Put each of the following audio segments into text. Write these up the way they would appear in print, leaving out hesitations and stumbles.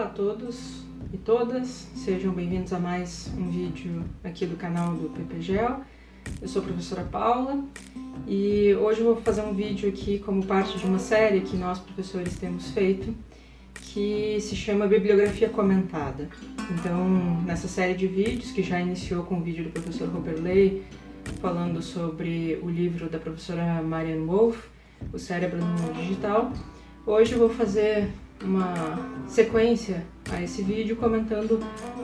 Olá a todos e todas, sejam bem-vindos a mais um vídeo aqui do canal do PPGEL. Eu sou a professora Paula e hoje eu vou fazer um vídeo aqui como parte de uma série que nós professores temos feito, que se chama Bibliografia Comentada. Então, nessa série de vídeos, que já iniciou com o vídeo do professor Robert Ley, falando sobre o livro da professora Marianne Wolf, O Cérebro no Mundo Digital, hoje eu vou fazer uma sequência a esse vídeo comentando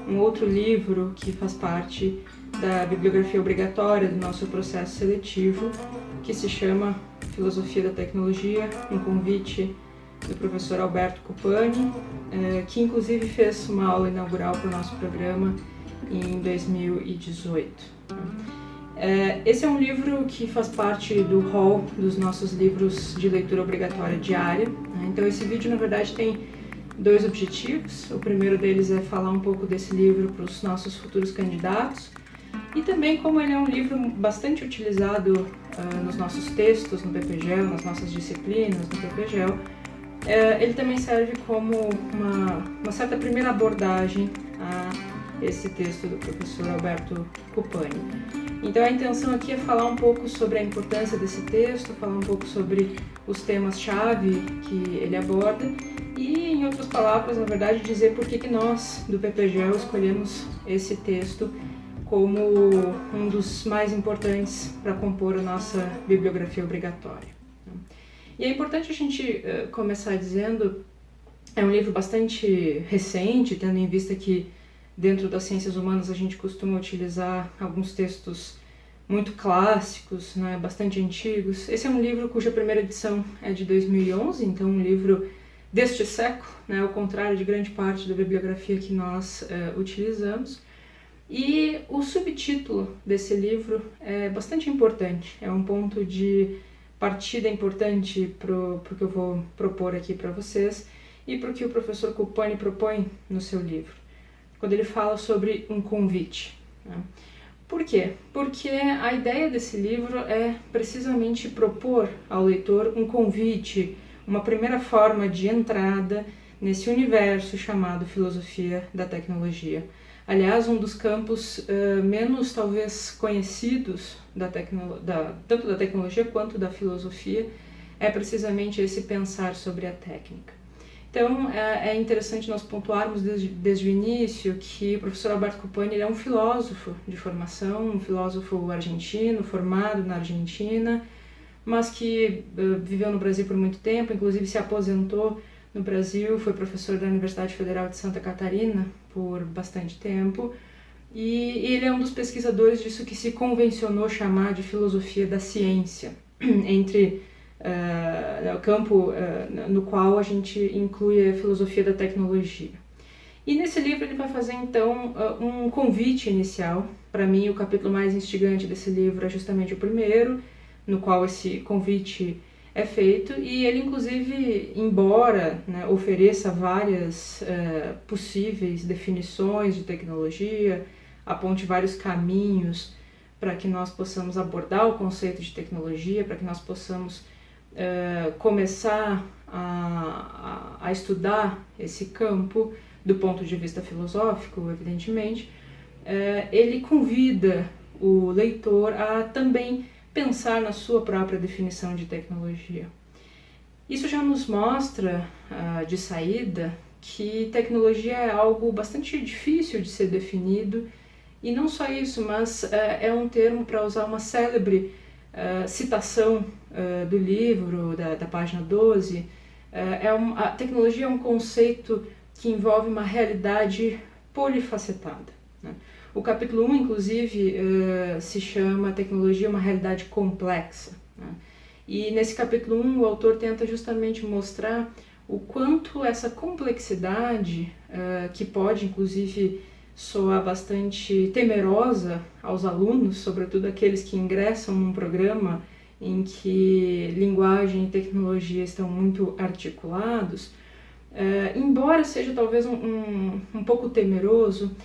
um outro livro que faz parte da bibliografia obrigatória do nosso processo seletivo, que se chama Filosofia da Tecnologia, um convite do professor Alberto Cupani, que inclusive fez uma aula inaugural para o nosso programa em 2018. Esse é um livro que faz parte do hall dos nossos livros de leitura obrigatória diária. Então esse vídeo na verdade tem dois objetivos. O primeiro deles é falar um pouco desse livro para os nossos futuros candidatos e também como ele é um livro bastante utilizado nos nossos textos no PPGEL, nas nossas disciplinas no PPGEL, ele também serve como uma certa primeira abordagem a esse texto do professor Alberto Cupani. Então a intenção aqui é falar um pouco sobre a importância desse texto, falar um pouco sobre os temas-chave que ele aborda e, em outras palavras, na verdade, dizer por que nós, do PPGEL, escolhemos esse texto como um dos mais importantes para compor a nossa bibliografia obrigatória. E é importante a gente começar dizendo, é um livro bastante recente, tendo em vista que dentro das ciências humanas a gente costuma utilizar alguns textos muito clássicos, né, bastante antigos. Esse é um livro cuja primeira edição é de 2011, então um livro deste século, né, ao contrário de grande parte da bibliografia que nós utilizamos. E o subtítulo desse livro é bastante importante, é um ponto de partida importante para o que eu vou propor aqui para vocês e para o que o professor Cupani propõe no seu livro, quando ele fala sobre um convite. Né? Por quê? Porque a ideia desse livro é precisamente propor ao leitor um convite, uma primeira forma de entrada nesse universo chamado filosofia da tecnologia. Aliás, um dos campos menos talvez conhecidos tanto da tecnologia quanto da filosofia é precisamente esse pensar sobre a técnica. Então, é interessante nós pontuarmos desde o início que o professor Alberto Cupani é um filósofo de formação, um filósofo argentino, formado na Argentina, mas que viveu no Brasil por muito tempo, inclusive se aposentou no Brasil, foi professor da Universidade Federal de Santa Catarina por bastante tempo, e ele é um dos pesquisadores disso que se convencionou chamar de filosofia da ciência, entre o campo no qual a gente inclui a filosofia da tecnologia. E nesse livro ele vai fazer então um convite inicial. Para mim o capítulo mais instigante desse livro é justamente o primeiro, no qual esse convite é feito, e ele inclusive, embora ofereça várias possíveis definições de tecnologia, aponte vários caminhos para que nós possamos abordar o conceito de tecnologia, para que nós possamos começar a estudar esse campo do ponto de vista filosófico, evidentemente, ele convida o leitor a também pensar na sua própria definição de tecnologia. Isso já nos mostra, de saída, que tecnologia é algo bastante difícil de ser definido, e não só isso, mas é um termo, para usar uma célebre citação do livro, da página 12, a tecnologia é um conceito que envolve uma realidade polifacetada. Né? O capítulo 1, inclusive, se chama Tecnologia uma realidade complexa. Né? E nesse capítulo 1, o autor tenta justamente mostrar o quanto essa complexidade, que pode, inclusive, soar bastante temerosa aos alunos, sobretudo aqueles que ingressam num programa em que linguagem e tecnologia estão muito articulados, embora seja talvez um pouco temeroso,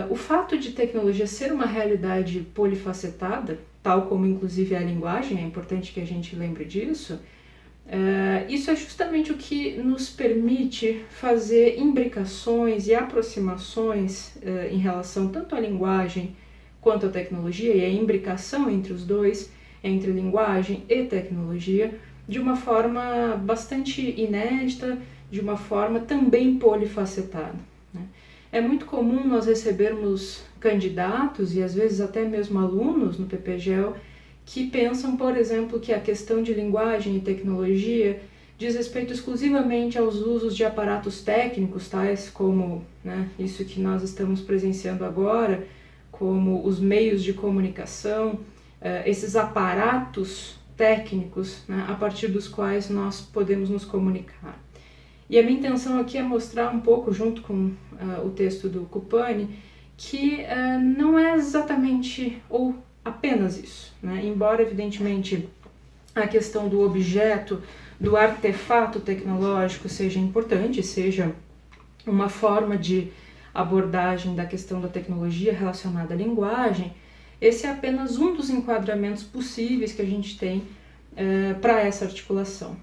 o fato de tecnologia ser uma realidade polifacetada, tal como inclusive a linguagem, é importante que a gente lembre disso, Isso é justamente o que nos permite fazer imbricações e aproximações em relação tanto à linguagem quanto à tecnologia, e a imbricação entre os dois, entre linguagem e tecnologia, de uma forma bastante inédita, de uma forma também polifacetada, né? É muito comum nós recebermos candidatos e às vezes até mesmo alunos no PPGEL que pensam, por exemplo, que a questão de linguagem e tecnologia diz respeito exclusivamente aos usos de aparatos técnicos, tais como, né, isso que nós estamos presenciando agora, como os meios de comunicação, esses aparatos técnicos, né, a partir dos quais nós podemos nos comunicar. E a minha intenção aqui é mostrar um pouco, junto com o texto do Cupani, que não é exatamente ou apenas isso, né? Embora evidentemente a questão do objeto, do artefato tecnológico seja importante, seja uma forma de abordagem da questão da tecnologia relacionada à linguagem, esse é apenas um dos enquadramentos possíveis que a gente tem para essa articulação.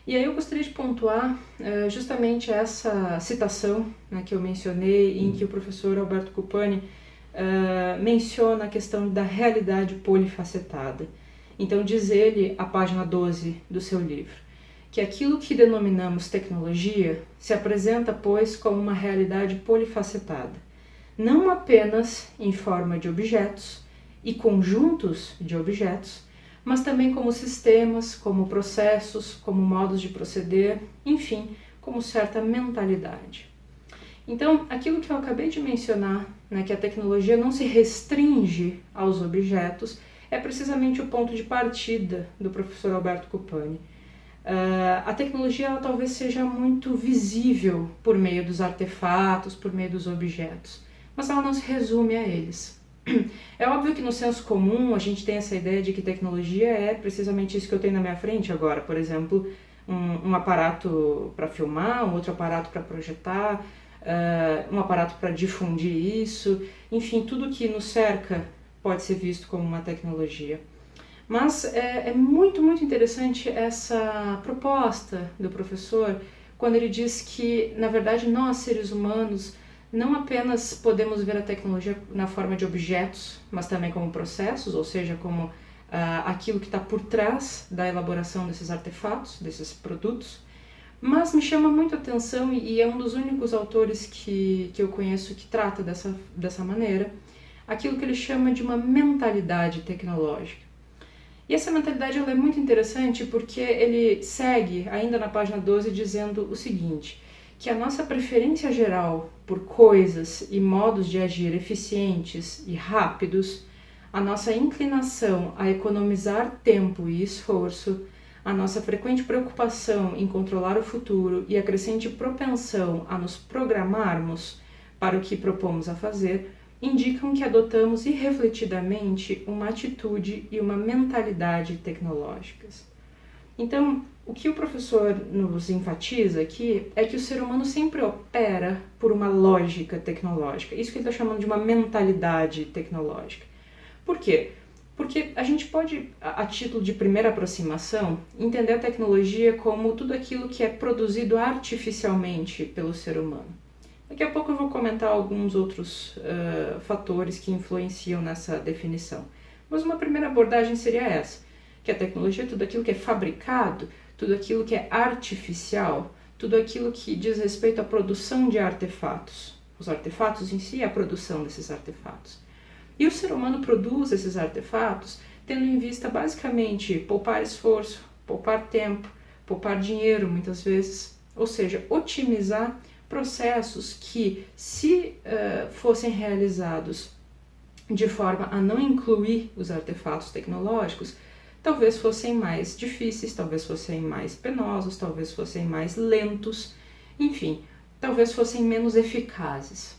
E aí eu gostaria de pontuar justamente essa citação, né, que eu mencionei, em que o professor Alberto Cupani menciona a questão da realidade polifacetada. Então diz ele, a página 12 do seu livro, que aquilo que denominamos tecnologia se apresenta, pois, como uma realidade polifacetada, não apenas em forma de objetos e conjuntos de objetos, mas também como sistemas, como processos, como modos de proceder, enfim, como certa mentalidade. Então, aquilo que eu acabei de mencionar, né, que a tecnologia não se restringe aos objetos, é precisamente o ponto de partida do professor Alberto Cupani. A tecnologia ela talvez seja muito visível por meio dos artefatos, por meio dos objetos, mas ela não se resume a eles. É óbvio que no senso comum a gente tem essa ideia de que tecnologia é precisamente isso que eu tenho na minha frente agora, por exemplo, um aparato para filmar, um outro aparato para projetar, um aparato para difundir isso, enfim, tudo que nos cerca pode ser visto como uma tecnologia. Mas é muito, muito interessante essa proposta do professor, quando ele diz que, na verdade, nós, seres humanos, não apenas podemos ver a tecnologia na forma de objetos, mas também como processos, ou seja, como aquilo que está por trás da elaboração desses artefatos, desses produtos. Mas me chama muito a atenção, e é um dos únicos autores que eu conheço que trata dessa maneira, aquilo que ele chama de uma mentalidade tecnológica. E essa mentalidade ela é muito interessante porque ele segue, ainda na página 12, dizendo o seguinte, que a nossa preferência geral por coisas e modos de agir eficientes e rápidos, a nossa inclinação a economizar tempo e esforço, a nossa frequente preocupação em controlar o futuro e a crescente propensão a nos programarmos para o que propomos a fazer, indicam que adotamos irrefletidamente uma atitude e uma mentalidade tecnológicas. Então, o que o professor nos enfatiza aqui é que o ser humano sempre opera por uma lógica tecnológica. Isso que ele está chamando de uma mentalidade tecnológica. Por quê? Porque a gente pode, a título de primeira aproximação, entender a tecnologia como tudo aquilo que é produzido artificialmente pelo ser humano. Daqui a pouco eu vou comentar alguns outros fatores que influenciam nessa definição. Mas uma primeira abordagem seria essa, que a tecnologia é tudo aquilo que é fabricado, tudo aquilo que é artificial, tudo aquilo que diz respeito à produção de artefatos. Os artefatos em si é a produção desses artefatos. E o ser humano produz esses artefatos tendo em vista basicamente poupar esforço, poupar tempo, poupar dinheiro muitas vezes, ou seja, otimizar processos que, se fossem realizados de forma a não incluir os artefatos tecnológicos, talvez fossem mais difíceis, talvez fossem mais penosos, talvez fossem mais lentos, enfim, talvez fossem menos eficazes.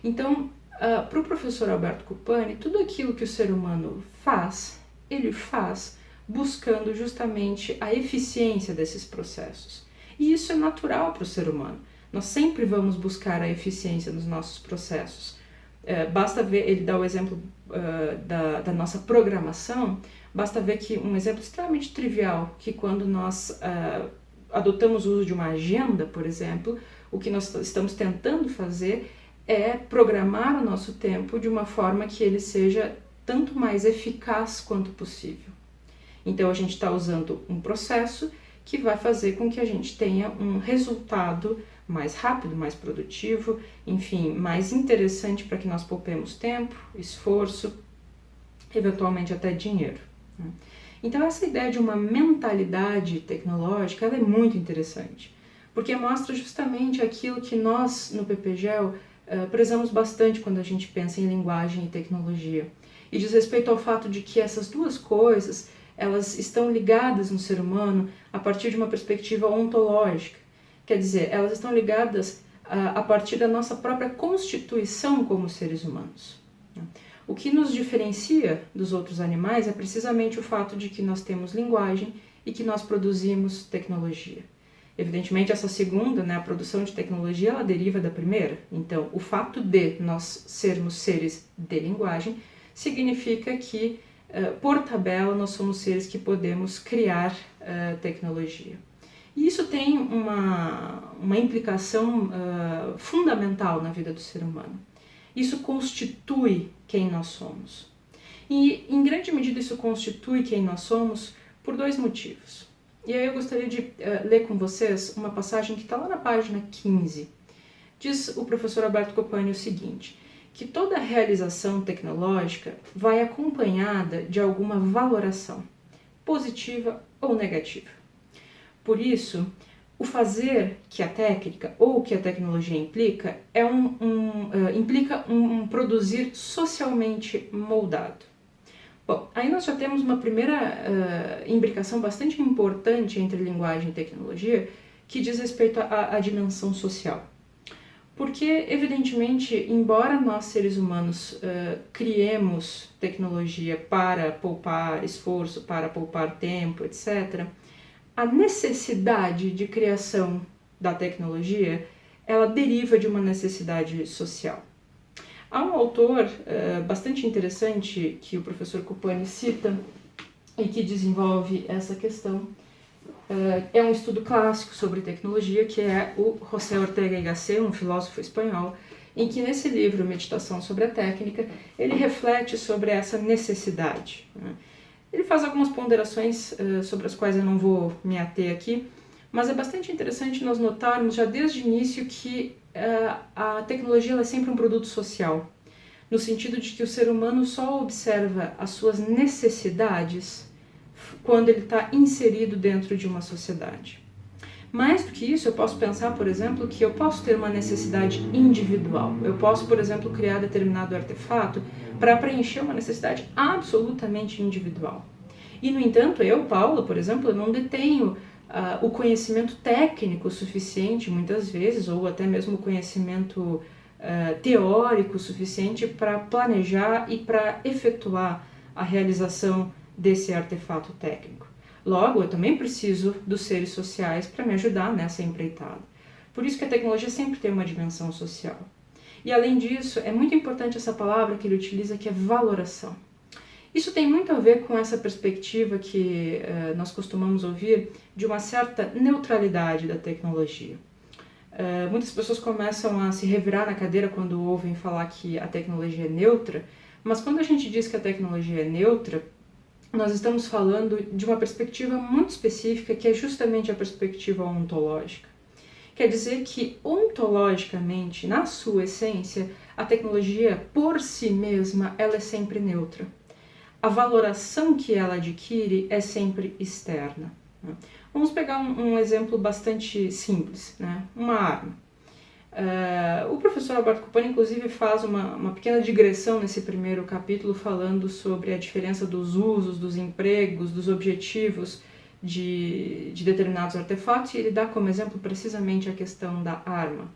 Então, para o professor Alberto Cupani, tudo aquilo que o ser humano faz, ele faz buscando justamente a eficiência desses processos. E isso é natural para o ser humano. Nós sempre vamos buscar a eficiência nos nossos processos. Basta ver, ele dá o exemplo da nossa programação, Basta ver que um exemplo extremamente trivial, que quando nós adotamos o uso de uma agenda, por exemplo, o que nós estamos tentando fazer é programar o nosso tempo de uma forma que ele seja tanto mais eficaz quanto possível. Então a gente está usando um processo que vai fazer com que a gente tenha um resultado mais rápido, mais produtivo, enfim, mais interessante para que nós poupemos tempo, esforço, eventualmente até dinheiro. Então essa ideia de uma mentalidade tecnológica ela é muito interessante, porque mostra justamente aquilo que nós no PPGEL prezamos bastante quando a gente pensa em linguagem e tecnologia, e diz respeito ao fato de que essas duas coisas elas estão ligadas no ser humano a partir de uma perspectiva ontológica, quer dizer, elas estão ligadas a partir da nossa própria constituição como seres humanos. O que nos diferencia dos outros animais é precisamente o fato de que nós temos linguagem e que nós produzimos tecnologia. Evidentemente, essa segunda, a produção de tecnologia, ela deriva da primeira. Então, o fato de nós sermos seres de linguagem significa que, por tabela, nós somos seres que podemos criar tecnologia. E isso tem uma implicação fundamental na vida do ser humano. Isso constitui quem nós somos. E, em grande medida, isso constitui quem nós somos por dois motivos. E aí eu gostaria de ler com vocês uma passagem que está lá na página 15. Diz o professor Alberto Copani o seguinte, que toda realização tecnológica vai acompanhada de alguma valoração, positiva ou negativa. Por isso, o fazer que a técnica ou que a tecnologia implica implica um produzir socialmente moldado. Bom, aí nós já temos uma primeira imbricação bastante importante entre linguagem e tecnologia que diz respeito à dimensão social. Porque, evidentemente, embora nós seres humanos criemos tecnologia para poupar esforço, para poupar tempo, etc., a necessidade de criação da tecnologia, ela deriva de uma necessidade social. Há um autor bastante interessante que o professor Copani cita e que desenvolve essa questão. É um estudo clássico sobre tecnologia, que é o José Ortega y Gasset, um filósofo espanhol, em que nesse livro, Meditação sobre a Técnica, ele reflete sobre essa necessidade. Ele faz algumas ponderações sobre as quais eu não vou me ater aqui, mas é bastante interessante nós notarmos já desde o início que a tecnologia ela é sempre um produto social, no sentido de que o ser humano só observa as suas necessidades quando ele está inserido dentro de uma sociedade. Mais do que isso, eu posso pensar, por exemplo, que eu posso ter uma necessidade individual. Eu posso, por exemplo, criar determinado artefato para preencher uma necessidade absolutamente individual. E, no entanto, eu, Paula, por exemplo, eu não detenho o conhecimento técnico suficiente, muitas vezes, ou até mesmo o conhecimento teórico suficiente para planejar e para efetuar a realização desse artefato técnico. Logo, eu também preciso dos seres sociais para me ajudar nessa empreitada. Por isso que a tecnologia sempre tem uma dimensão social. E além disso, é muito importante essa palavra que ele utiliza, que é valoração. Isso tem muito a ver com essa perspectiva que nós costumamos ouvir de uma certa neutralidade da tecnologia. Muitas pessoas começam a se revirar na cadeira quando ouvem falar que a tecnologia é neutra, mas quando a gente diz que a tecnologia é neutra, nós estamos falando de uma perspectiva muito específica, que é justamente a perspectiva ontológica. Quer dizer que, ontologicamente, na sua essência, a tecnologia, por si mesma, ela é sempre neutra. A valoração que ela adquire é sempre externa. Vamos pegar um exemplo bastante simples, uma arma. O professor Alberto Copani, inclusive, faz uma pequena digressão nesse primeiro capítulo falando sobre a diferença dos usos, dos empregos, dos objetivos de determinados artefatos, e ele dá como exemplo precisamente a questão da arma.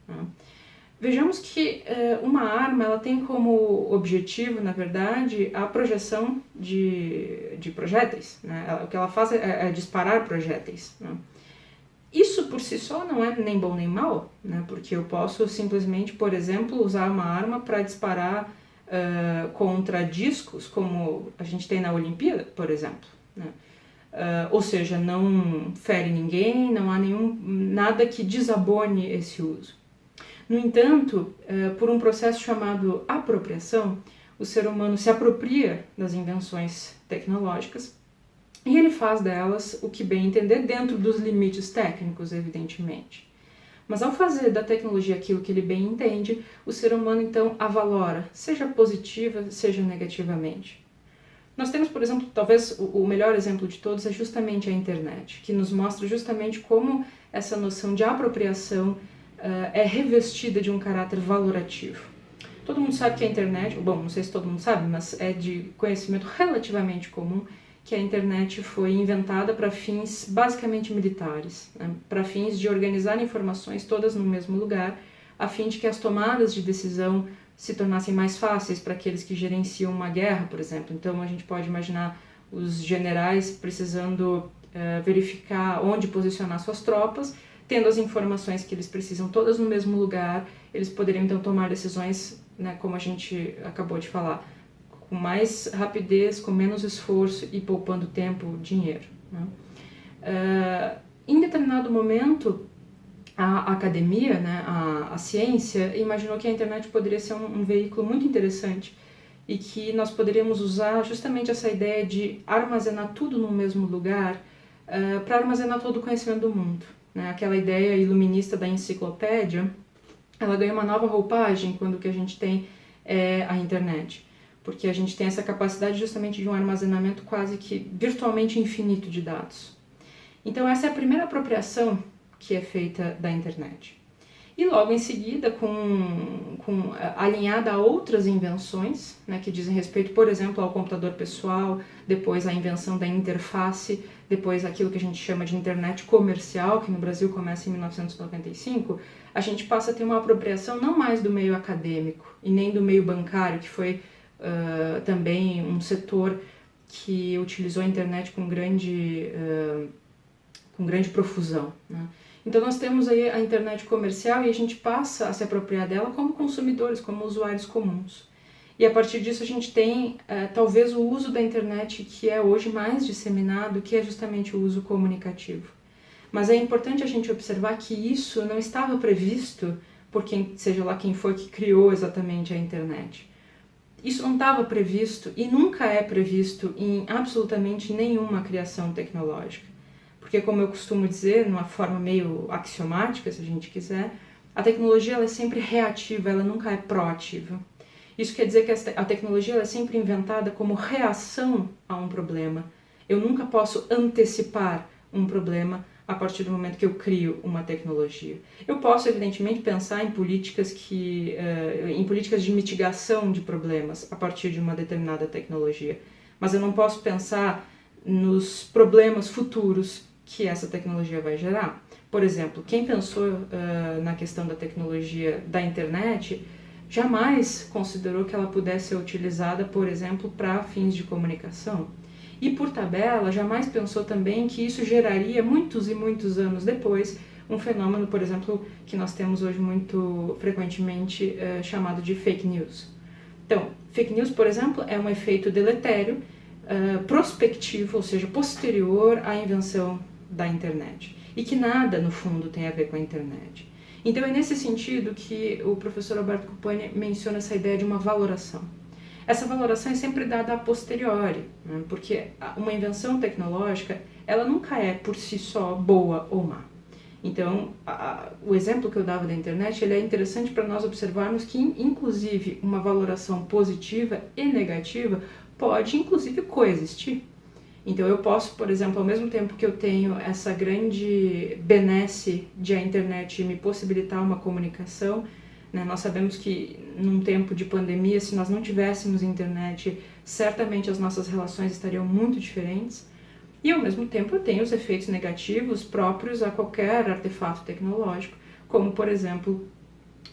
Vejamos que uma arma ela tem como objetivo, na verdade, a projeção de projéteis. O que ela faz é disparar projéteis. Isso por si só não é nem bom nem mal, porque eu posso simplesmente, por exemplo, usar uma arma para disparar contra discos, como a gente tem na Olimpíada, por exemplo, né? Ou seja, não fere ninguém, não há nada que desabone esse uso. No entanto, por um processo chamado apropriação, o ser humano se apropria das invenções tecnológicas e ele faz delas o que bem entender dentro dos limites técnicos, evidentemente. Mas ao fazer da tecnologia aquilo que ele bem entende, o ser humano então a valora, seja positiva, seja negativamente. Nós temos, por exemplo, talvez o melhor exemplo de todos é justamente a internet, que nos mostra justamente como essa noção de apropriação é revestida de um caráter valorativo. Todo mundo sabe que a internet, bom, não sei se todo mundo sabe, mas é de conhecimento relativamente comum que a internet foi inventada para fins basicamente militares, né? Para fins de organizar informações todas no mesmo lugar, a fim de que as tomadas de decisão se tornassem mais fáceis para aqueles que gerenciam uma guerra, por exemplo. Então a gente pode imaginar os generais precisando verificar onde posicionar suas tropas, tendo as informações que eles precisam todas no mesmo lugar, eles poderiam então tomar decisões, né, como a gente acabou de falar, com mais rapidez, com menos esforço e poupando tempo, dinheiro, né? Em determinado momento, a academia, né, a ciência, imaginou que a internet poderia ser um veículo muito interessante e que nós poderíamos usar justamente essa ideia de armazenar tudo no mesmo lugar para armazenar todo o conhecimento do mundo, né? Aquela ideia iluminista da enciclopédia, ela ganha uma nova roupagem quando o que a gente tem é a internet, porque a gente tem essa capacidade justamente de um armazenamento quase que virtualmente infinito de dados. Então essa é a primeira apropriação que é feita da internet. E logo em seguida, alinhada a outras invenções, né, que dizem respeito, por exemplo, ao computador pessoal, depois a invenção da interface, depois aquilo que a gente chama de internet comercial, que no Brasil começa em 1995, a gente passa a ter uma apropriação não mais do meio acadêmico e nem do meio bancário, que foi também um setor que utilizou a internet com grande profusão, né? Então nós temos aí a internet comercial e a gente passa a se apropriar dela como consumidores, como usuários comuns. E a partir disso a gente tem talvez o uso da internet que é hoje mais disseminado, que é justamente o uso comunicativo. Mas é importante a gente observar que isso não estava previsto por seja lá quem foi que criou exatamente a internet. Isso não estava previsto e nunca é previsto em absolutamente nenhuma criação tecnológica. Porque, como eu costumo dizer, numa forma meio axiomática, se a gente quiser, a tecnologia ela é sempre reativa, ela nunca é proativa. Isso quer dizer que a tecnologia ela é sempre inventada como reação a um problema. Eu nunca posso antecipar um problema a partir do momento que eu crio uma tecnologia. Eu posso, evidentemente, pensar em políticas de mitigação de problemas a partir de uma determinada tecnologia, mas eu não posso pensar nos problemas futuros que essa tecnologia vai gerar. Por exemplo, quem pensou na questão da tecnologia da internet jamais considerou que ela pudesse ser utilizada, por exemplo, para fins de comunicação. E por tabela, jamais pensou também que isso geraria, muitos e muitos anos depois, um fenômeno, por exemplo, que nós temos hoje muito frequentemente chamado de fake news. Então, fake news, por exemplo, é um efeito deletério, prospectivo, ou seja, posterior à invenção da internet, e que nada, no fundo, tem a ver com a internet. Então é nesse sentido que o professor Alberto Cupani menciona essa ideia de uma valoração. Essa valoração é sempre dada a posteriori, né? Porque uma invenção tecnológica, ela nunca é por si só boa ou má. Então, o exemplo que eu dava da internet, ele é interessante para nós observarmos que, inclusive, uma valoração positiva e negativa pode, inclusive, coexistir. Então eu posso, por exemplo, ao mesmo tempo que eu tenho essa grande benesse de a internet me possibilitar uma comunicação, né, nós sabemos que num tempo de pandemia, se nós não tivéssemos internet, certamente as nossas relações estariam muito diferentes. E ao mesmo tempo eu tenho os efeitos negativos próprios a qualquer artefato tecnológico, como por exemplo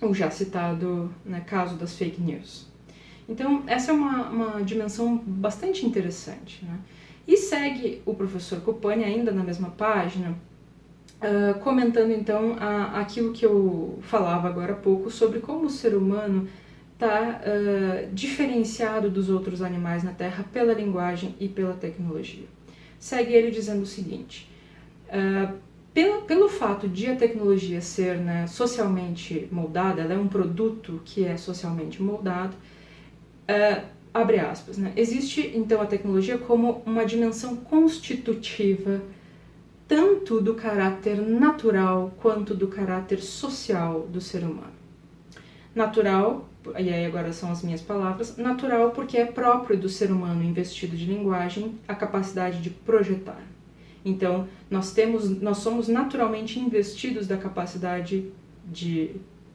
o já citado, né, caso das fake news. Então essa é uma dimensão bastante interessante, né? E segue o professor Cupani ainda na mesma página, comentando então aquilo que eu falava agora há pouco sobre como o ser humano está diferenciado dos outros animais na Terra pela linguagem e pela tecnologia. Segue ele dizendo o seguinte: pelo fato de a tecnologia ser, né, socialmente moldada, ela é um produto que é socialmente moldado, abre aspas, né, existe então a tecnologia como uma dimensão constitutiva tanto do caráter natural quanto do caráter social do ser humano. Natural, e aí agora são as minhas palavras, natural porque é próprio do ser humano investido de linguagem a capacidade de projetar. Então, nós somos naturalmente investidos da capacidade de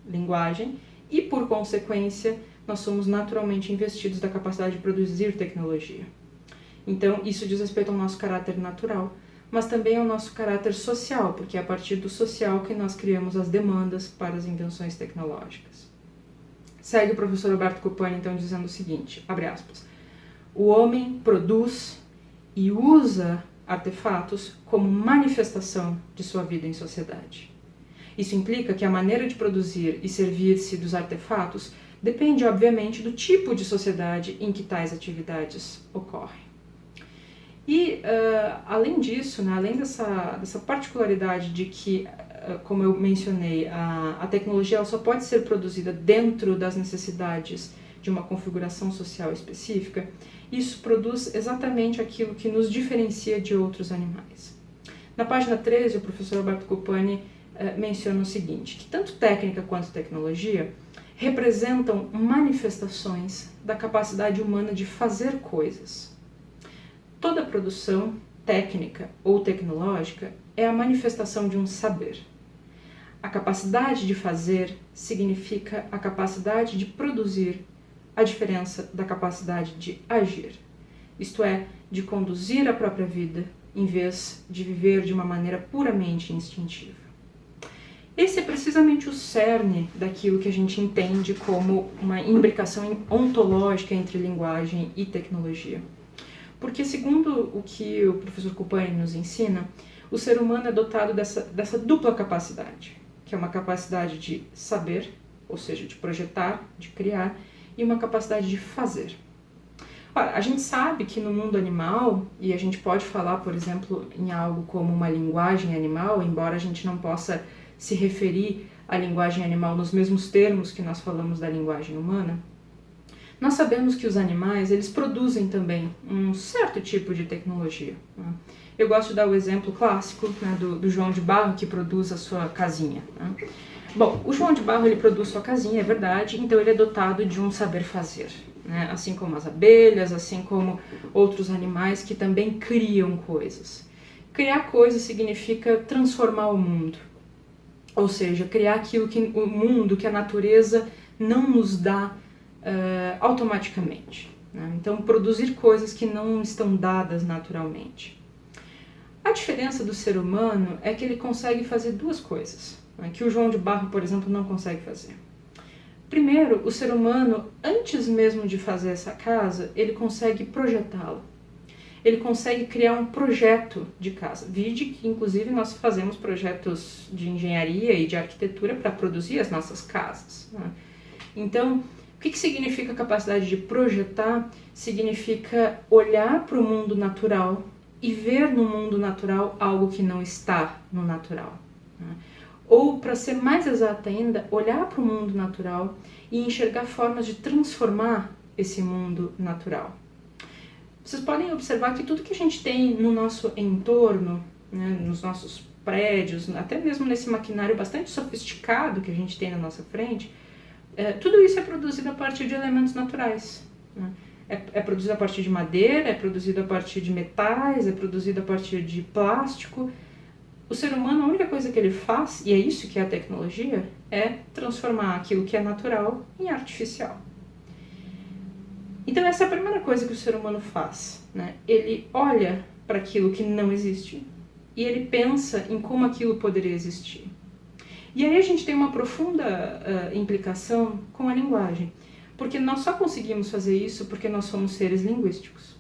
linguagem e, por consequência, nós somos naturalmente investidos da capacidade de produzir tecnologia. Então, isso diz respeito ao nosso caráter natural, mas também ao nosso caráter social, porque é a partir do social que nós criamos as demandas para as invenções tecnológicas. Segue o professor Alberto Cupani, então, dizendo o seguinte, abre aspas, o homem produz e usa artefatos como manifestação de sua vida em sociedade. Isso implica que a maneira de produzir e servir-se dos artefatos depende, obviamente, do tipo de sociedade em que tais atividades ocorrem. E, além disso, né, além dessa particularidade de que, como eu mencionei, a tecnologia ela só pode ser produzida dentro das necessidades de uma configuração social específica, isso produz exatamente aquilo que nos diferencia de outros animais. Na página 13, o professor Alberto Cupani menciona o seguinte, que tanto técnica quanto tecnologia representam manifestações da capacidade humana de fazer coisas. Toda produção técnica ou tecnológica é a manifestação de um saber. A capacidade de fazer significa a capacidade de produzir, a diferença da capacidade de agir, isto é, de conduzir a própria vida em vez de viver de uma maneira puramente instintiva. Esse é precisamente o cerne daquilo que a gente entende como uma imbricação ontológica entre linguagem e tecnologia. Porque, segundo o que o professor Cupani nos ensina, o ser humano é dotado dessa dupla capacidade, que é uma capacidade de saber, ou seja, de projetar, de criar, e uma capacidade de fazer. Ora, a gente sabe que no mundo animal, e a gente pode falar, por exemplo, em algo como uma linguagem animal, embora a gente não possa se referir à linguagem animal nos mesmos termos que nós falamos da linguagem humana, nós sabemos que os animais, eles produzem também um certo tipo de tecnologia. Né? Eu gosto de dar o exemplo clássico, né, do João de Barro, que produz a sua casinha. Né? Bom, o João de Barro, ele produz sua casinha, é verdade, então ele é dotado de um saber fazer. Né? Assim como as abelhas, assim como outros animais que também criam coisas. Criar coisas significa transformar o mundo. Ou seja, criar aquilo que o mundo, que a natureza não nos dá automaticamente. Né? Então, produzir coisas que não estão dadas naturalmente. A diferença do ser humano é que ele consegue fazer duas coisas, né, que o João de Barro, por exemplo, não consegue fazer. Primeiro, o ser humano, antes mesmo de fazer essa casa, ele consegue projetá-la. Ele consegue criar um projeto de casa. Vide que, inclusive, nós fazemos projetos de engenharia e de arquitetura para produzir as nossas casas. Né? Então, o que significa a capacidade de projetar? Significa olhar para o mundo natural e ver no mundo natural algo que não está no natural. Né? Ou, para ser mais exata ainda, olhar para o mundo natural e enxergar formas de transformar esse mundo natural. Vocês podem observar que tudo que a gente tem no nosso entorno, né, nos nossos prédios, até mesmo nesse maquinário bastante sofisticado que a gente tem na nossa frente, tudo isso é produzido a partir de elementos naturais. Né? É produzido a partir de madeira, é produzido a partir de metais, é produzido a partir de plástico. O ser humano, a única coisa que ele faz, e é isso que é a tecnologia, é transformar aquilo que é natural em artificial. Então essa é a primeira coisa que o ser humano faz. Né? Ele olha para aquilo que não existe e ele pensa em como aquilo poderia existir. E aí a gente tem uma profunda implicação com a linguagem, porque nós só conseguimos fazer isso porque nós somos seres linguísticos.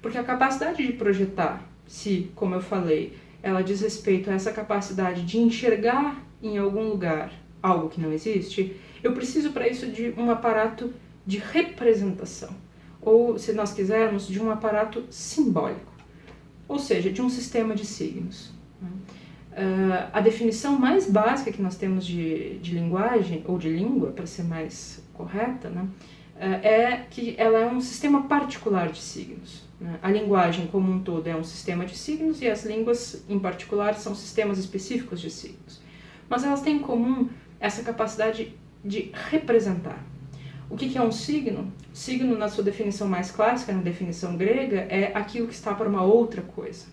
Porque a capacidade de projetar, se, como eu falei, ela diz respeito a essa capacidade de enxergar em algum lugar algo que não existe, eu preciso para isso de um aparato de representação, ou, se nós quisermos, de um aparato simbólico, ou seja, de um sistema de signos. A definição mais básica que nós temos de linguagem, ou de língua, para ser mais correta, né, é que ela é um sistema particular de signos. Né? A linguagem como um todo é um sistema de signos e as línguas, em particular, são sistemas específicos de signos. Mas elas têm em comum essa capacidade de representar. O que é um signo? Signo, na sua definição mais clássica, na definição grega, é aquilo que está para uma outra coisa.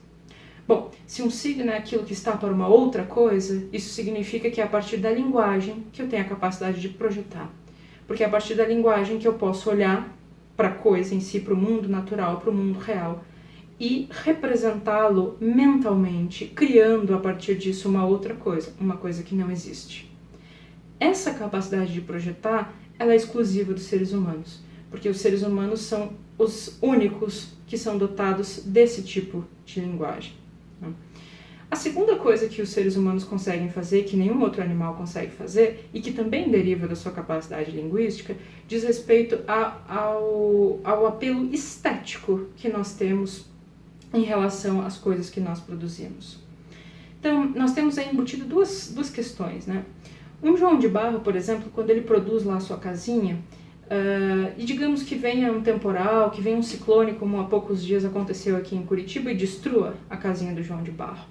Bom, se um signo é aquilo que está para uma outra coisa, isso significa que é a partir da linguagem que eu tenho a capacidade de projetar. Porque é a partir da linguagem que eu posso olhar para a coisa em si, para o mundo natural, para o mundo real, e representá-lo mentalmente, criando a partir disso uma outra coisa, uma coisa que não existe. Essa capacidade de projetar, ela é exclusiva dos seres humanos, porque os seres humanos são os únicos que são dotados desse tipo de linguagem. A segunda coisa que os seres humanos conseguem fazer, que nenhum outro animal consegue fazer, e que também deriva da sua capacidade linguística, diz respeito ao apelo estético que nós temos em relação às coisas que nós produzimos. Então, nós temos aí embutido duas questões, né? Um João de Barro, por exemplo, quando ele produz lá a sua casinha, e digamos que venha um temporal, que venha um ciclone, como há poucos dias aconteceu aqui em Curitiba, e destrua a casinha do João de Barro.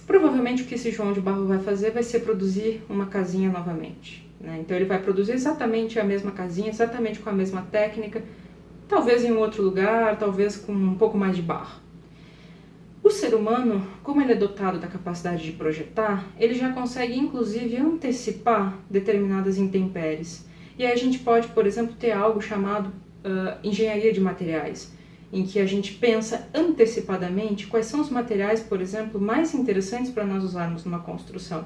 Provavelmente o que esse João de Barro vai fazer vai ser produzir uma casinha novamente. Né? Então ele vai produzir exatamente a mesma casinha, exatamente com a mesma técnica, talvez em um outro lugar, talvez com um pouco mais de barro. O ser humano, como ele é dotado da capacidade de projetar, ele já consegue inclusive antecipar determinadas intempéries. E aí a gente pode, por exemplo, ter algo chamado engenharia de materiais, em que a gente pensa antecipadamente quais são os materiais, por exemplo, mais interessantes para nós usarmos numa construção.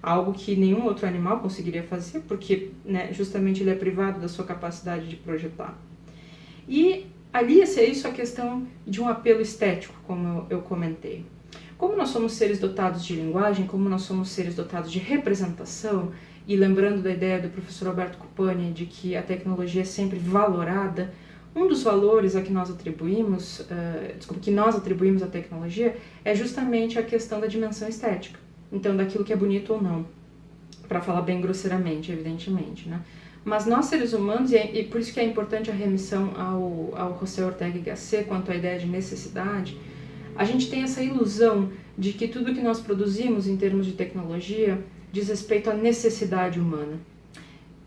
Algo que nenhum outro animal conseguiria fazer, porque justamente ele é privado da sua capacidade de projetar. E alia-se a isso a questão de um apelo estético, como eu comentei. Como nós somos seres dotados de linguagem, como nós somos seres dotados de representação, e lembrando da ideia do professor Alberto Cupani de que a tecnologia é sempre valorada, um dos valores que nós atribuímos à tecnologia é justamente a questão da dimensão estética. Então, daquilo que é bonito ou não, para falar bem grosseiramente, evidentemente, né? Mas nós, seres humanos, e por isso que é importante a remissão ao José Ortega y Gasset quanto à ideia de necessidade, a gente tem essa ilusão de que tudo que nós produzimos em termos de tecnologia diz respeito à necessidade humana.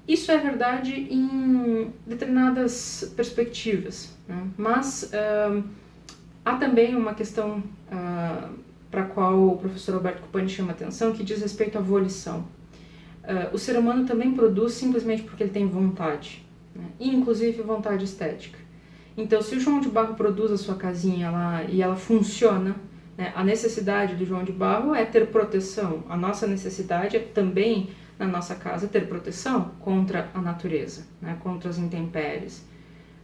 Isso é verdade em determinadas perspectivas, né? Mas há também uma questão para a qual o professor Alberto Cupani chama atenção, que diz respeito à volição. O ser humano também produz simplesmente porque ele tem vontade, né? Inclusive vontade estética. Então, se o João de Barro produz a sua casinha lá e ela funciona, né, a necessidade do João de Barro é ter proteção. A nossa necessidade é também, na nossa casa, ter proteção contra a natureza, né, contra as intempéries.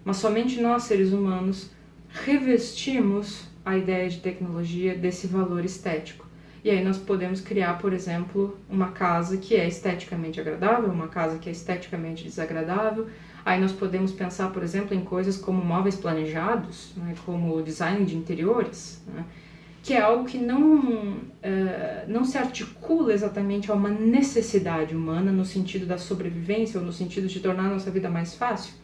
Mas somente nós, seres humanos, revestimos a ideia de tecnologia desse valor estético. E aí nós podemos criar, por exemplo, uma casa que é esteticamente agradável, uma casa que é esteticamente desagradável. Aí nós podemos pensar, por exemplo, em coisas como móveis planejados, né, como design de interiores, né, que é algo que não se articula exatamente a uma necessidade humana no sentido da sobrevivência ou no sentido de tornar a nossa vida mais fácil,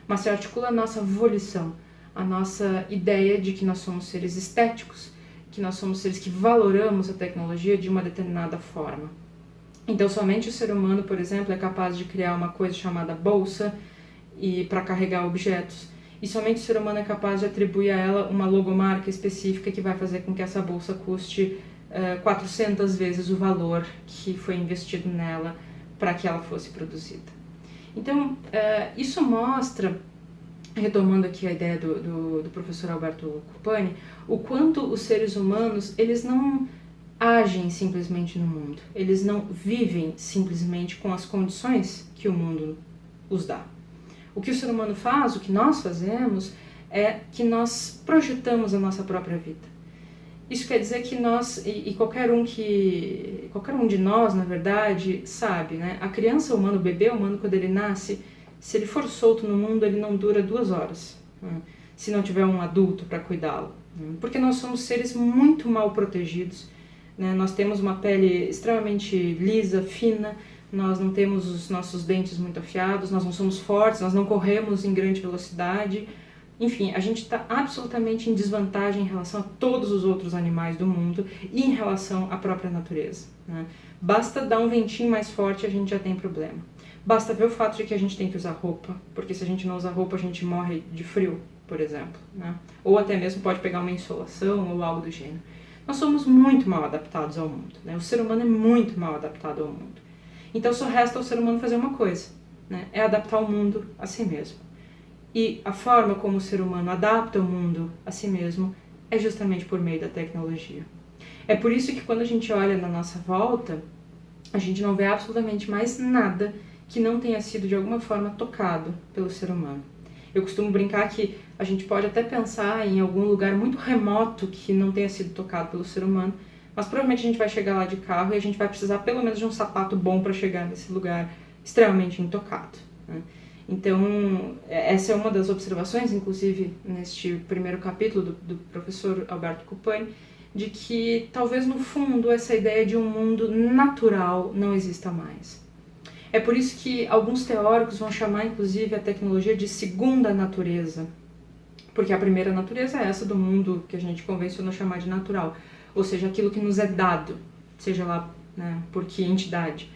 mas se articula a nossa volição, a nossa ideia de que nós somos seres estéticos, que nós somos seres que valoramos a tecnologia de uma determinada forma. Então, somente o ser humano, por exemplo, é capaz de criar uma coisa chamada bolsa e para carregar objetos. E somente o ser humano é capaz de atribuir a ela uma logomarca específica que vai fazer com que essa bolsa custe 400 vezes o valor que foi investido nela para que ela fosse produzida. Então, isso mostra, retomando aqui a ideia do professor Alberto Cupani, o quanto os seres humanos, eles não agem simplesmente no mundo, eles não vivem simplesmente com as condições que o mundo os dá. O que o ser humano faz, o que nós fazemos, é que nós projetamos a nossa própria vida. Isso quer dizer que nós, e qualquer um de nós, na verdade, sabe, né? A criança humana, o bebê humano, quando ele nasce, se ele for solto no mundo, ele não dura 2 horas, né? Se não tiver um adulto para cuidá-lo, né? Porque nós somos seres muito mal protegidos, né? Nós temos uma pele extremamente lisa, fina, nós não temos os nossos dentes muito afiados, nós não somos fortes, nós não corremos em grande velocidade. Enfim, a gente está absolutamente em desvantagem em relação a todos os outros animais do mundo e em relação à própria natureza, né? Basta dar um ventinho mais forte e a gente já tem problema. Basta ver o fato de que a gente tem que usar roupa, porque se a gente não usar roupa a gente morre de frio, por exemplo, né? Ou até mesmo pode pegar uma insolação ou algo do gênero. Nós somos muito mal adaptados ao mundo, né? O ser humano é muito mal adaptado ao mundo. Então só resta ao ser humano fazer uma coisa, né? É adaptar o mundo a si mesmo. E a forma como o ser humano adapta o mundo a si mesmo é justamente por meio da tecnologia. É por isso que quando a gente olha na nossa volta, a gente não vê absolutamente mais nada que não tenha sido de alguma forma tocado pelo ser humano. Eu costumo brincar que a gente pode até pensar em algum lugar muito remoto que não tenha sido tocado pelo ser humano, mas provavelmente a gente vai chegar lá de carro e a gente vai precisar pelo menos de um sapato bom para chegar nesse lugar extremamente intocado, né? Então, essa é uma das observações, inclusive, neste primeiro capítulo do professor Alberto Cupani, de que talvez no fundo essa ideia de um mundo natural não exista mais. É por isso que alguns teóricos vão chamar, inclusive, a tecnologia de segunda natureza, porque a primeira natureza é essa do mundo que a gente convencionou chamar de natural, ou seja, aquilo que nos é dado, seja lá, né, por que entidade.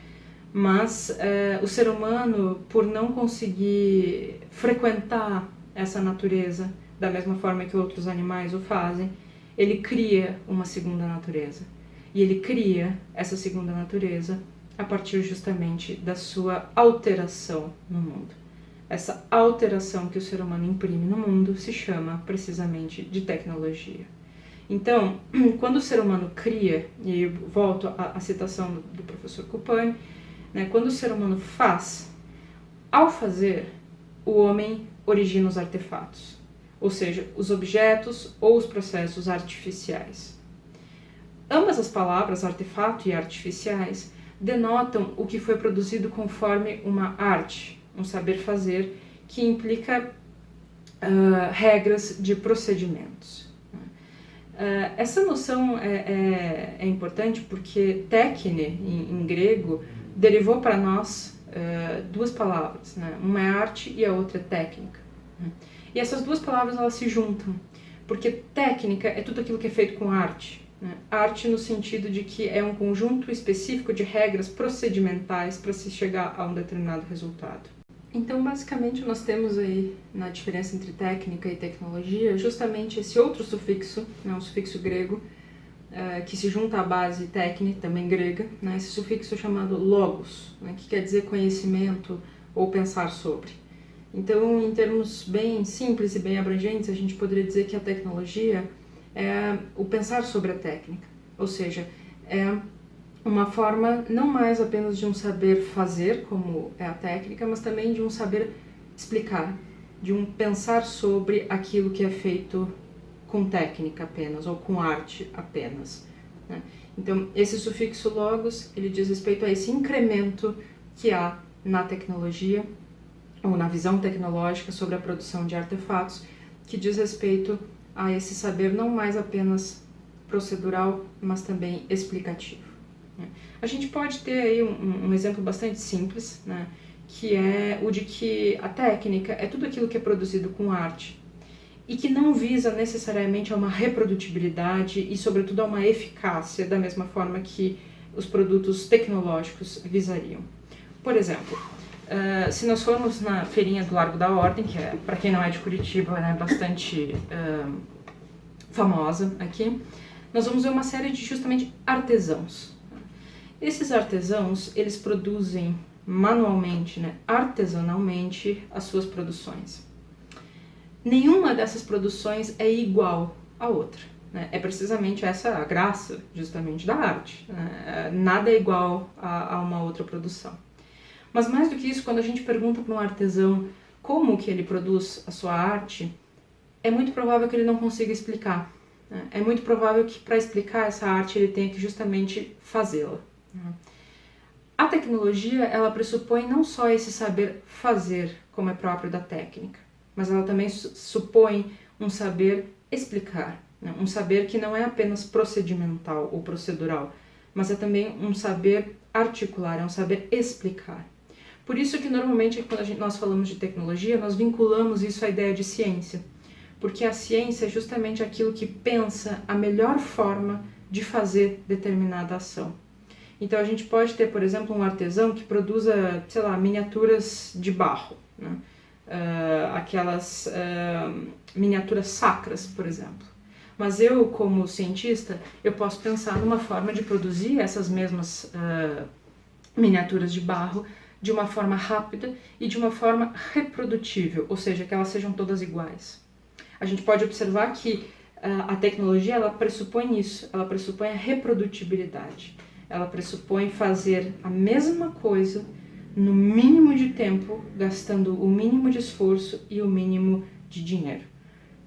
Mas o ser humano, por não conseguir frequentar essa natureza da mesma forma que outros animais o fazem, ele cria uma segunda natureza. E ele cria essa segunda natureza a partir justamente da sua alteração no mundo. Essa alteração que o ser humano imprime no mundo se chama precisamente de tecnologia. Então, quando o ser humano cria, e eu volto à citação do professor Cupani, né, quando o ser humano faz, ao fazer, o homem origina os artefatos, ou seja, os objetos ou os processos artificiais. Ambas as palavras, artefato e artificiais, denotam o que foi produzido conforme uma arte, um saber fazer, que implica regras de procedimentos. Essa noção é importante porque tékne, em grego, derivou para nós duas palavras, né? Uma é arte e a outra é técnica, né? E essas duas palavras elas se juntam, porque técnica é tudo aquilo que é feito com arte, né? Arte no sentido de que é um conjunto específico de regras procedimentais para se chegar a um determinado resultado. Então, basicamente, nós temos aí, na diferença entre técnica e tecnologia, justamente esse outro sufixo, né, um sufixo grego, que se junta à base técnica, também grega, né, esse sufixo chamado logos, né, que quer dizer conhecimento ou pensar sobre. Então, em termos bem simples e bem abrangentes, a gente poderia dizer que a tecnologia é o pensar sobre a técnica, ou seja, é uma forma não mais apenas de um saber fazer, como é a técnica, mas também de um saber explicar, de um pensar sobre aquilo que é feito com técnica apenas, ou com arte apenas, né? Então, esse sufixo logos, ele diz respeito a esse incremento que há na tecnologia, ou na visão tecnológica sobre a produção de artefatos, que diz respeito a esse saber não mais apenas procedural, mas também explicativo. A gente pode ter aí um exemplo bastante simples, né, que é o de que a técnica é tudo aquilo que é produzido com arte e que não visa necessariamente a uma reprodutibilidade e, sobretudo, a uma eficácia da mesma forma que os produtos tecnológicos visariam. Por exemplo, se nós formos na feirinha do Largo da Ordem, que é, para quem não é de Curitiba, né, bastante famosa aqui, nós vamos ver uma série de justamente artesãos. Esses artesãos, eles produzem manualmente, né, artesanalmente, as suas produções. Nenhuma dessas produções é igual à outra, né? É precisamente essa a graça, justamente, da arte, né? Nada é igual a uma outra produção. Mas mais do que isso, quando a gente pergunta para um artesão como que ele produz a sua arte, é muito provável que ele não consiga explicar, né? É muito provável que para explicar essa arte ele tenha que justamente fazê-la. A tecnologia, ela pressupõe não só esse saber fazer, como é próprio da técnica, mas ela também supõe um saber explicar, né? Um saber que não é apenas procedimental ou procedural, mas é também um saber articular, é um saber explicar. Por isso que normalmente quando nós falamos de tecnologia, nós vinculamos isso à ideia de ciência, porque a ciência é justamente aquilo que pensa a melhor forma de fazer determinada ação. Então a gente pode ter, por exemplo, um artesão que produza, sei lá, miniaturas de barro, né? Aquelas miniaturas sacras, por exemplo. Mas eu, como cientista, eu posso pensar numa forma de produzir essas mesmas miniaturas de barro de uma forma rápida e de uma forma reprodutível, ou seja, que elas sejam todas iguais. A gente pode observar que a tecnologia, ela pressupõe isso, ela pressupõe a reprodutibilidade. Ela pressupõe fazer a mesma coisa no mínimo de tempo, gastando o mínimo de esforço e o mínimo de dinheiro.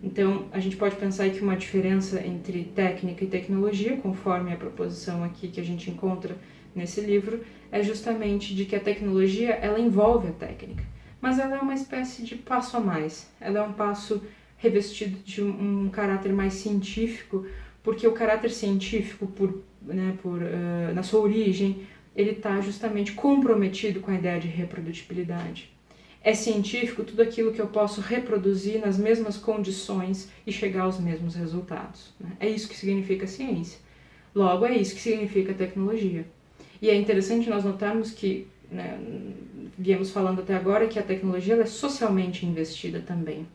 Então, a gente pode pensar que uma diferença entre técnica e tecnologia, conforme a proposição aqui que a gente encontra nesse livro, é justamente de que a tecnologia, ela envolve a técnica, mas ela é uma espécie de passo a mais. Ela é um passo revestido de um caráter mais científico, porque o caráter científico, na sua origem, ele está justamente comprometido com a ideia de reprodutibilidade. É científico tudo aquilo que eu posso reproduzir nas mesmas condições e chegar aos mesmos resultados, né? É isso que significa ciência. Logo, é isso que significa tecnologia. E é interessante nós notarmos que, né, viemos falando até agora, que a tecnologia ela é socialmente investida também.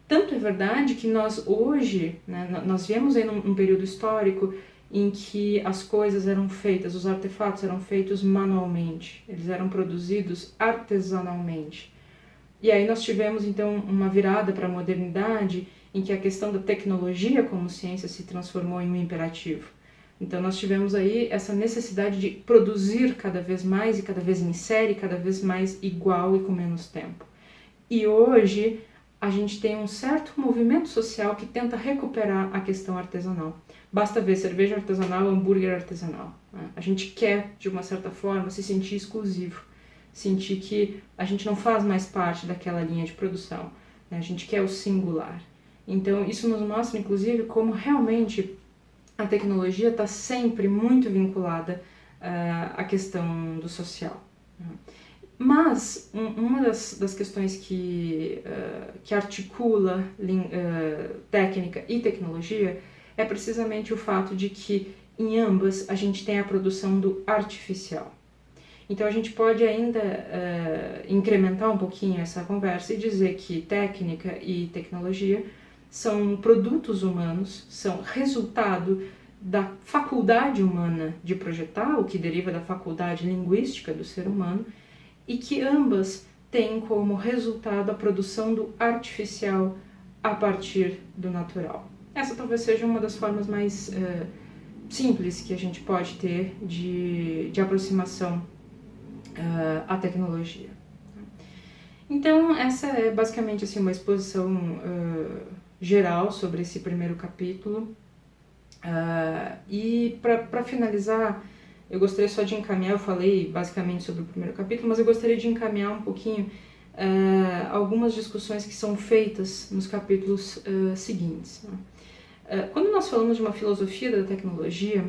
Tanto é verdade que nós hoje, né, nós viemos aí num período histórico em que as coisas eram feitas, os artefatos eram feitos manualmente, eles eram produzidos artesanalmente. E aí nós tivemos então uma virada para a modernidade em que a questão da tecnologia como ciência se transformou em um imperativo. Então nós tivemos aí essa necessidade de produzir cada vez mais e cada vez em série, cada vez mais igual e com menos tempo. E hoje a gente tem um certo movimento social que tenta recuperar a questão artesanal. Basta ver cerveja artesanal, hambúrguer artesanal, né? A gente quer, de uma certa forma, se sentir exclusivo, sentir que a gente não faz mais parte daquela linha de produção, né? A gente quer o singular. Então isso nos mostra, inclusive, como realmente a tecnologia está sempre muito vinculada à questão do social, né? Mas uma das questões que articula técnica e tecnologia é precisamente o fato de que em ambas a gente tem a produção do artificial. Então a gente pode ainda incrementar um pouquinho essa conversa e dizer que técnica e tecnologia são produtos humanos, são resultado da faculdade humana de projetar, o que deriva da faculdade linguística do ser humano, e que ambas têm como resultado a produção do artificial a partir do natural. Essa talvez seja uma das formas mais simples que a gente pode ter de aproximação à tecnologia. Então, essa é basicamente assim, uma exposição geral sobre esse primeiro capítulo. E para finalizar, eu gostaria só de encaminhar, eu falei basicamente sobre o primeiro capítulo, mas eu gostaria de encaminhar um pouquinho algumas discussões que são feitas nos capítulos seguintes, né? Quando nós falamos de uma filosofia da tecnologia,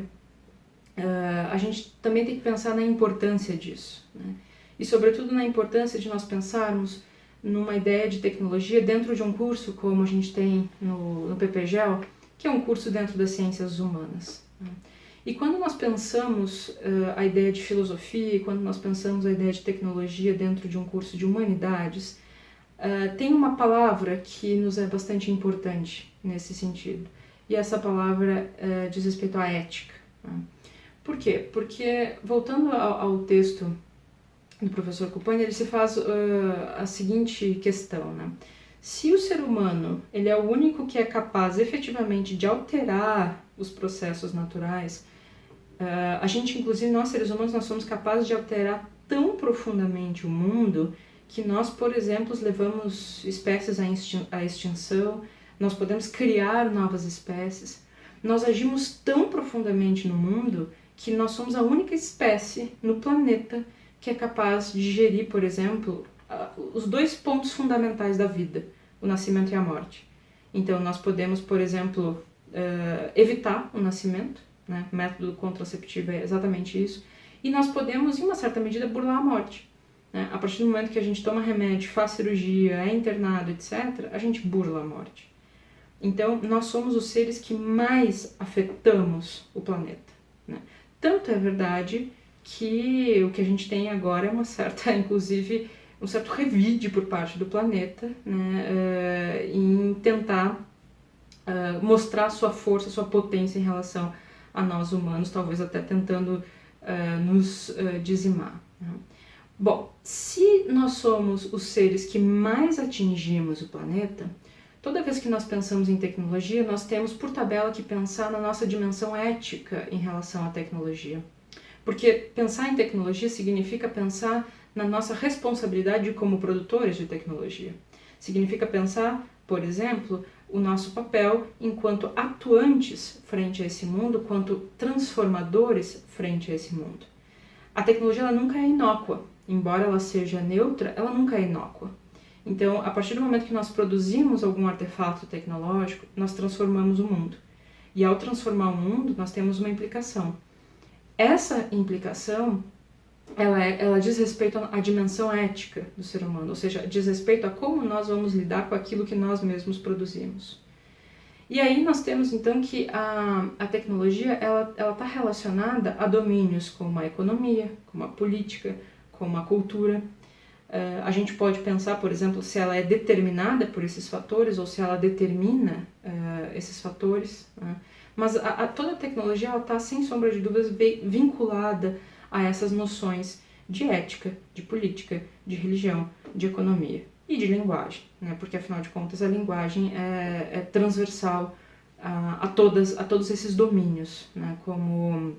a gente também tem que pensar na importância disso, né? E sobretudo na importância de nós pensarmos numa ideia de tecnologia dentro de um curso como a gente tem no PPGEL, que é um curso dentro das ciências humanas, né? E quando nós pensamos a ideia de filosofia, quando nós pensamos a ideia de tecnologia dentro de um curso de humanidades, tem uma palavra que nos é bastante importante nesse sentido. E essa palavra diz respeito à ética, né? Por quê? Porque, voltando ao texto do professor Kupang, ele se faz a seguinte questão, né? Se o ser humano ele é o único que é capaz efetivamente de alterar os processos naturais, a gente, inclusive nós seres humanos, nós somos capazes de alterar tão profundamente o mundo que nós, por exemplo, levamos espécies à extinção, nós podemos criar novas espécies, nós agimos tão profundamente no mundo que nós somos a única espécie no planeta que é capaz de gerir, por exemplo, os dois pontos fundamentais da vida, o nascimento e a morte. Então, nós podemos, por exemplo, evitar o nascimento, né? O método contraceptivo é exatamente isso, e nós podemos, em uma certa medida, burlar a morte. Né? A partir do momento que a gente toma remédio, faz cirurgia, é internado, etc., a gente burla a morte. Então, nós somos os seres que mais afetamos o planeta. Né? Tanto é verdade que o que a gente tem agora é uma certa, inclusive, um certo revide por parte do planeta, né, em tentar mostrar sua força, sua potência em relação a nós humanos, talvez até tentando nos dizimar. Né? Bom, se nós somos os seres que mais atingimos o planeta, toda vez que nós pensamos em tecnologia, nós temos por tabela que pensar na nossa dimensão ética em relação à tecnologia. Porque pensar em tecnologia significa pensar na nossa responsabilidade como produtores de tecnologia. Significa pensar, por exemplo, o nosso papel enquanto atuantes frente a esse mundo, quanto transformadores frente a esse mundo. A tecnologia ela nunca é inócua, embora ela seja neutra, ela nunca é inócua. Então, a partir do momento que nós produzimos algum artefato tecnológico, nós transformamos o mundo. E ao transformar o mundo, nós temos uma implicação. Essa implicação, ela diz respeito à dimensão ética do ser humano, ou seja, diz respeito a como nós vamos lidar com aquilo que nós mesmos produzimos. E aí nós temos então que a tecnologia ela está relacionada a domínios como a economia, como a política, como a cultura. A gente pode pensar, por exemplo, se ela é determinada por esses fatores ou se ela determina esses fatores. Né? Mas toda a tecnologia está, sem sombra de dúvidas, vinculada a essas noções de ética, de política, de religião, de economia e de linguagem, né? Porque, afinal de contas, a linguagem é transversal a todos esses domínios, né? Como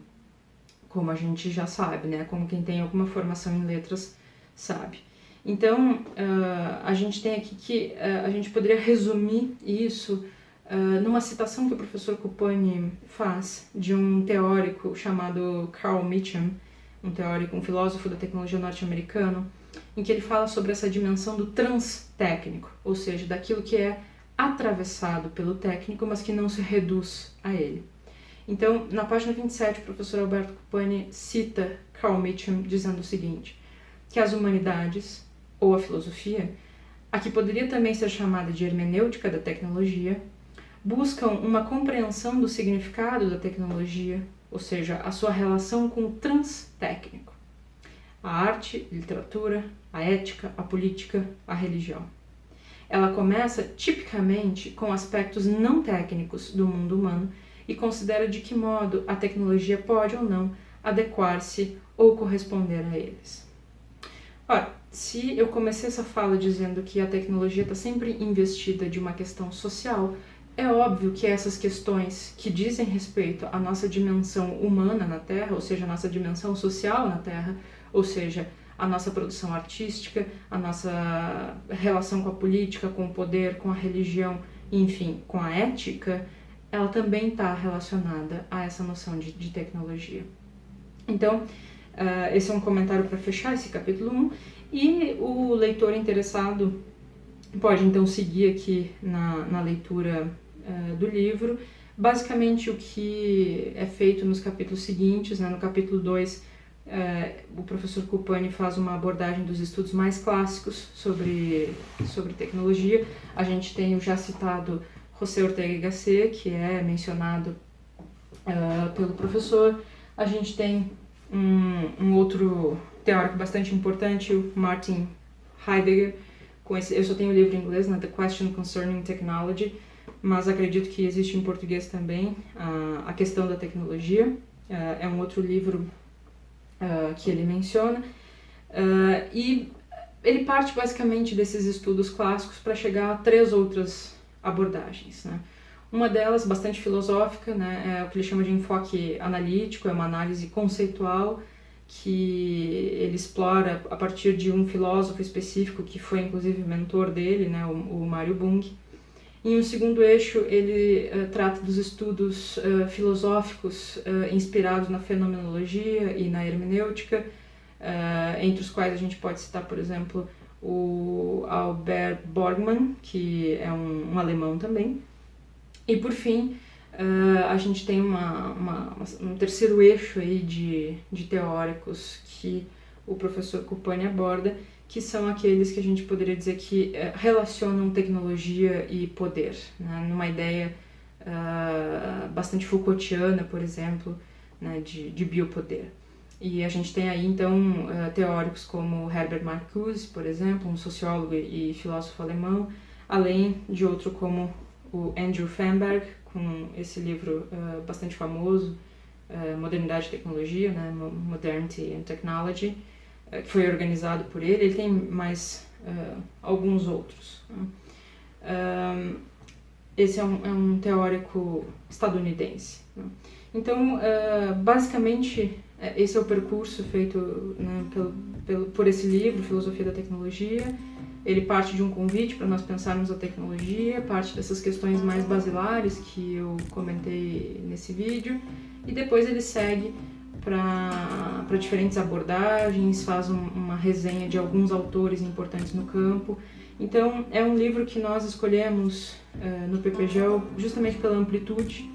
a gente já sabe, né? Como quem tem alguma formação em letras sabe. Então, a gente tem aqui que a gente poderia resumir isso numa citação que o professor Kupani faz de um teórico chamado Carl Mitcham, um filósofo da tecnologia norte-americano, em que ele fala sobre essa dimensão do transtécnico, ou seja, daquilo que é atravessado pelo técnico, mas que não se reduz a ele. Então, na página 27, o professor Alberto Kupani cita Carl Mitcham dizendo o seguinte, que as humanidades, ou a filosofia, a que poderia também ser chamada de hermenêutica da tecnologia, buscam uma compreensão do significado da tecnologia, ou seja, a sua relação com o transtécnico. A arte, a literatura, a ética, a política, a religião. Ela começa tipicamente com aspectos não técnicos do mundo humano e considera de que modo a tecnologia pode ou não adequar-se ou corresponder a eles. Ora, se eu comecei essa fala dizendo que a tecnologia está sempre investida de uma questão social, é óbvio que essas questões que dizem respeito à nossa dimensão humana na Terra, ou seja, a nossa dimensão social na Terra, ou seja, a nossa produção artística, a nossa relação com a política, com o poder, com a religião, enfim, com a ética, ela também está relacionada a essa noção de tecnologia. Então, esse é um comentário para fechar esse capítulo 1, e o leitor interessado pode então seguir aqui na leitura do livro. Basicamente o que é feito nos capítulos seguintes, né? No capítulo 2, o professor Kupani faz uma abordagem dos estudos mais clássicos sobre tecnologia. A gente tem o já citado José Ortega y Gasset, que é mencionado pelo professor. A gente tem um outro teórico bastante importante, o Martin Heidegger. Eu só tenho o livro em inglês, né? The Question Concerning Technology, mas acredito que existe em português também a questão da tecnologia. É um outro livro que ele menciona, e ele parte basicamente desses estudos clássicos para chegar a 3 outras abordagens, né? Uma delas, bastante filosófica, né, é o que ele chama de enfoque analítico, é uma análise conceitual que ele explora a partir de um filósofo específico que foi inclusive mentor dele, né, o Mário Bunge. Em um segundo eixo, ele trata dos estudos filosóficos inspirados na fenomenologia e na hermenêutica, entre os quais a gente pode citar, por exemplo, o Albert Borgmann, que é um alemão também. E por fim, a gente tem um terceiro eixo aí de teóricos que o professor Cupani aborda, que são aqueles que a gente poderia dizer que relacionam tecnologia e poder, né, numa ideia bastante Foucaultiana, por exemplo, né, de biopoder. E a gente tem aí, então, teóricos como Herbert Marcuse, por exemplo, um sociólogo e filósofo alemão, além de outro como o Andrew Feinberg, com esse livro bastante famoso, Modernidade e Tecnologia, né, Modernity and Technology, que foi organizado por ele. Ele tem mais alguns outros. Esse é um teórico estadunidense. Então, basicamente, esse é o percurso feito, né, por esse livro, Filosofia da Tecnologia. Ele parte de um convite para nós pensarmos a tecnologia, parte dessas questões mais basilares que eu comentei nesse vídeo, e depois ele segue para diferentes abordagens, faz uma resenha de alguns autores importantes no campo. Então, é um livro que nós escolhemos no PPGEL justamente pela amplitude,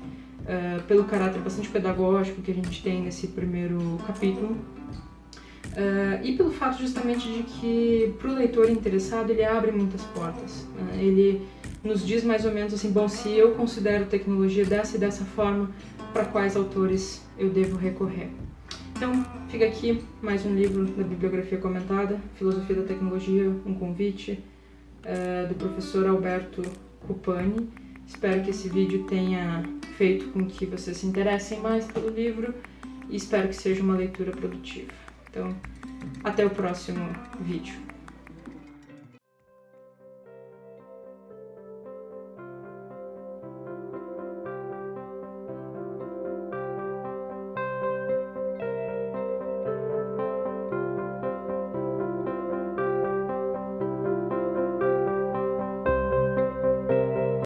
pelo caráter bastante pedagógico que a gente tem nesse primeiro capítulo, e pelo fato justamente de que, para o leitor interessado, ele abre muitas portas. Ele nos diz mais ou menos assim, bom, se eu considero tecnologia dessa e dessa forma, para quais autores eu devo recorrer. Então, fica aqui mais um livro da bibliografia comentada, Filosofia da Tecnologia, um convite do professor Alberto Cupani. Espero que esse vídeo tenha feito com que vocês se interessem mais pelo livro e espero que seja uma leitura produtiva. Então, até o próximo vídeo.